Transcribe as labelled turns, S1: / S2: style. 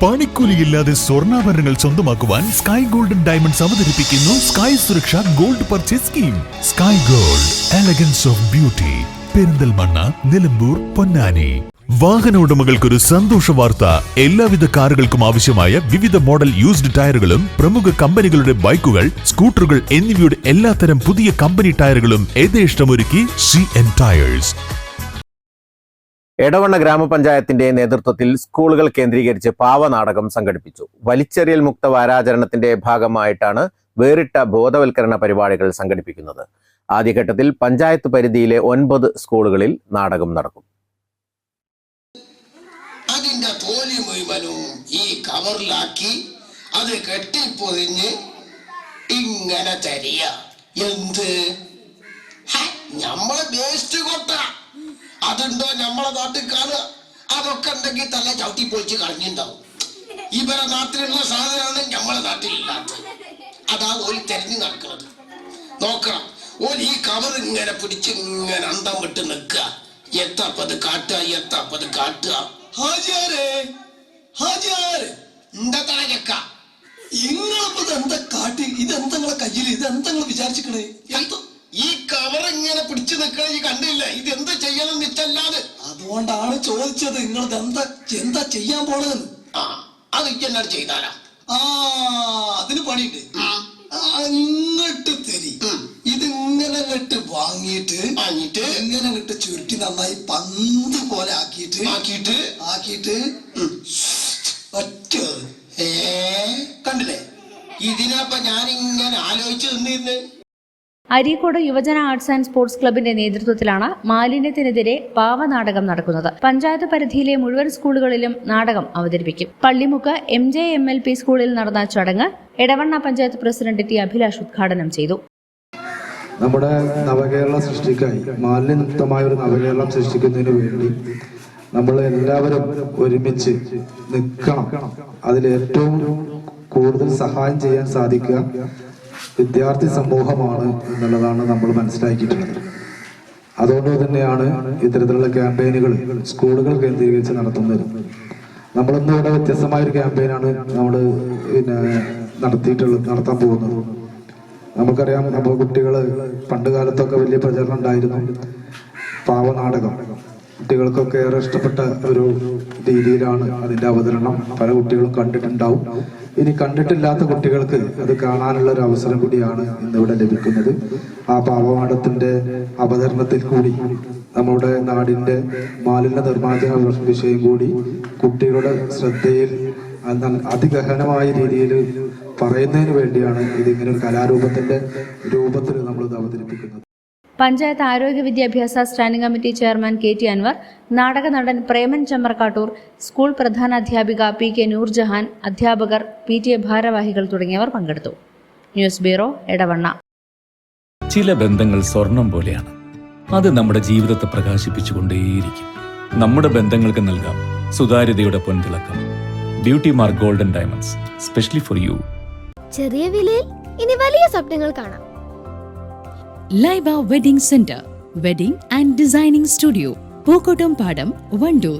S1: പണിക്കൂലിയില്ലാതെ സ്വർണ്ണാഭരണങ്ങൾ സ്വന്തമാക്കുവാൻ sky golden diamonds അവതരിപ്പിക്കുന്നു sky സുരക്ഷ gold purchase scheme. Sky gold, elegance of beauty, Perinthalmanna, Nilambur, Ponnani. വാഹന ഉടമകൾക്കൊരു സന്തോഷ വാർത്ത. എല്ലാവിധ കാറുകൾക്കും ആവശ്യമായ വിവിധ മോഡൽ യൂസ്ഡ് ടയറുകളും പ്രമുഖ കമ്പനികളുടെ ബൈക്കുകൾ, സ്കൂട്ടറുകൾ എന്നിവയുടെ എല്ലാത്തരം പുതിയ കമ്പനി ടയറുകളും യഥേഷ്ടമൊരുക്കി CN ടയേഴ്സ്.
S2: എടവണ്ണ ഗ്രാമപഞ്ചായത്തിന്റെ നേതൃത്വത്തിൽ സ്കൂളുകൾ കേന്ദ്രീകരിച്ച് പാവനാടകം സംഘടിപ്പിച്ചു. വലിച്ചെറിയൽ മുക്ത വാരാചരണത്തിന്റെ ഭാഗമായിട്ടാണ് വേറിട്ട ബോധവൽക്കരണ പരിപാടികൾ സംഘടിപ്പിക്കുന്നത്. ആദ്യഘട്ടത്തിൽ പഞ്ചായത്ത് പരിധിയിലെ 9 സ്കൂളുകളിൽ നാടകം നടക്കും.
S3: അതിന്റെ തോലി മുഴുവനും ഈ കവറിലാക്കി അത് കെട്ടിപ്പൊതിഞ്ഞ് ഇങ്ങനെ തരിക. എന്ത് നമ്മളെ വേസ്റ്റ് കൊട്ട അതുണ്ടോ നമ്മളെ നാട്ടിൽ കാണുക? അതൊക്കെ ഉണ്ടെങ്കിൽ തല ചവിട്ടി പൊളിച്ച് കളഞ്ഞിണ്ടാവും. ഇവരെ നാട്ടിലുള്ള സാധനമാണ് നമ്മളെ നാട്ടിലില്ലാത്തത്. അതാ ഓല് തെരഞ്ഞു നടക്കുന്നത്. നോക്കണം, ഓല് ഈ കവർ ഇങ്ങനെ പിടിച്ച് ഇങ്ങനെ അന്തം വിട്ട് നിൽക്കുക. എത്തപ്പത് കാട്ടുക, എത്തപ്പത് കാട്ടുക. ഹാജിയാരെ ഹാജിയാരെ എന്താ തല ചെക്ക, ഇങ്ങളിപ്പത് എന്താ കാട്ടി? ഇതെന്താ നിങ്ങളെ കയ്യിൽ? ഇതെന്താ നിങ്ങൾ വിചാരിച്ചിക്കണേ? ഈ കവർ ഇങ്ങനെ പിടിച്ചു നിൽക്കണ ഈ കണ്ടില്ല? ഇത് എന്താ ചെയ്യണം നിച്ചല്ലാതെ. അതുകൊണ്ടാണ് ചോദിച്ചത്, നിങ്ങൾ എന്താ ചെയ്യാൻ പോണത്? അത് എന്നാണ് ചെയ്താലാ? അതിന് പണിയുണ്ട്. അങ്ങോട്ട് തരി. ഇതിങ്ങനെ അങ്ങോട്ട് വാങ്ങിയിട്ട് ഇങ്ങനെ അങ്ങോട്ട് ചുരുട്ടി നന്നായി പന്ത് പോലെ ആക്കിയിട്ട് ഒറ്റ കണ്ടില്ലേ? ഇതിനപ്പൊ ഞാനിങ്ങനെ ആലോചിച്ച് നിന്നിരുന്നേ.
S4: അരീക്കോട് യുവജന ആർട്സ് ആൻഡ് സ്പോർട്സ് ക്ലബിന്റെ നേതൃത്വത്തിലാണ് മാലിന്യത്തിനെതിരെ പാവനാടകം നടക്കുന്നത്. പഞ്ചായത്ത് പരിധിയിലെ മുഴുവൻ സ്കൂളുകളിലും നാടകം അവതരിപ്പിക്കും. പള്ളിമുക്ക് MJMLP സ്കൂളിൽ നടന്ന ചടങ്ങ് എടവണ്ണ പഞ്ചായത്ത് പ്രസിഡന്റ് T. അഭിലാഷ് ഉദ്ഘാടനം ചെയ്തു.
S5: നമ്മുടെ നവകേരള സൃഷ്ടിക്കായി, മാലിന്യമുക്തമായ ഒരു നവകേരളം സൃഷ്ടിക്കുന്നതിന് വേണ്ടി നമ്മൾ എല്ലാവരും ഒരുമിച്ച് നിൽക്കണം. അതിലേറ്റവും കൂടുതൽ സഹായം ചെയ്യാൻ സാധിക്കുക വിദ്യാർത്ഥി സമൂഹമാണ് എന്നുള്ളതാണ് നമ്മൾ മനസ്സിലാക്കിയിട്ടുള്ളത്. അതുകൊണ്ട് തന്നെയാണ് ഇത്തരത്തിലുള്ള ക്യാമ്പയിനുകൾ സ്കൂളുകൾ കേന്ദ്രീകരിച്ച് നടത്തുന്നത്. നമ്മളിന്ന് ഇവിടെ വ്യത്യസ്തമായൊരു ക്യാമ്പയിനാണ് നമ്മൾ നടത്താൻ പോകുന്നത്. നമുക്കറിയാം, നമ്മൾ കുട്ടികൾ പണ്ട് കാലത്തൊക്കെ വലിയ പ്രചരണം ഉണ്ടായിരുന്നു. പാവനാടകം കുട്ടികൾക്കൊക്കെ ഏറെ ഇഷ്ടപ്പെട്ട ഒരു രീതിയിലാണ് അതിൻ്റെ അവതരണം. പല കുട്ടികളും കണ്ടിട്ടുണ്ടാവും. ഇനി കണ്ടിട്ടില്ലാത്ത കുട്ടികൾക്ക് അത് കാണാനുള്ള ഒരു അവസരം കൂടിയാണ് ഇന്നിവിടെ ലഭിക്കുന്നത്. ആ പാവനാടകത്തിന്റെ അവതരണത്തിൽ കൂടി നമ്മുടെ നാടിന്റെ മാലിന്യ നിർമ്മാർജ്ജന വിഷയം കൂടി കുട്ടികളുടെ ശ്രദ്ധയിൽ അതിഗഹനമായ രീതിയിൽ പറയുന്നതിന് വേണ്ടിയാണ് ഇതിങ്ങനെ ഒരു കലാരൂപത്തിന്റെ രൂപത്തിൽ നമ്മൾ ഇത് അവതരിപ്പിക്കുന്നത്.
S4: പഞ്ചായത്ത് ആരോഗ്യ വിദ്യാഭ്യാസ standing committee chairman KT Anwar, നാടക നടൻ പ്രേമൻ ചമ്മർക്കാട്ടൂർ, സ്കൂൾ പ്രധാനാധ്യാപിക PK നൂർജഹാൻ, അധ്യാപകർ, PTA ഭാരവാഹികൾ തുടങ്ങിയവർ പങ്കെടുത്തു. News bureau, Edavanna.
S6: ചില ബന്ധങ്ങൾ സ്വർണം പോലെയാണ്. അത് നമ്മുടെ ജീവിതത്തെ പ്രകാശിപ്പിച്ചുകൊണ്ടേയിരിക്കും. നമ്മുടെ ബന്ധങ്ങൾക്ക് നൽകാം സുതാര്യതയുടെ പൊൻതിളക്കം. Beauty mark golden diamonds, specially for you.
S7: ചെറിയ വിലയിൽ ഇനി വലിയ സ്വപ്നങ്ങൾ കാണാം.
S8: Laiba wedding centre, wedding and designing studio, Pookkottam Padam, Wandoor.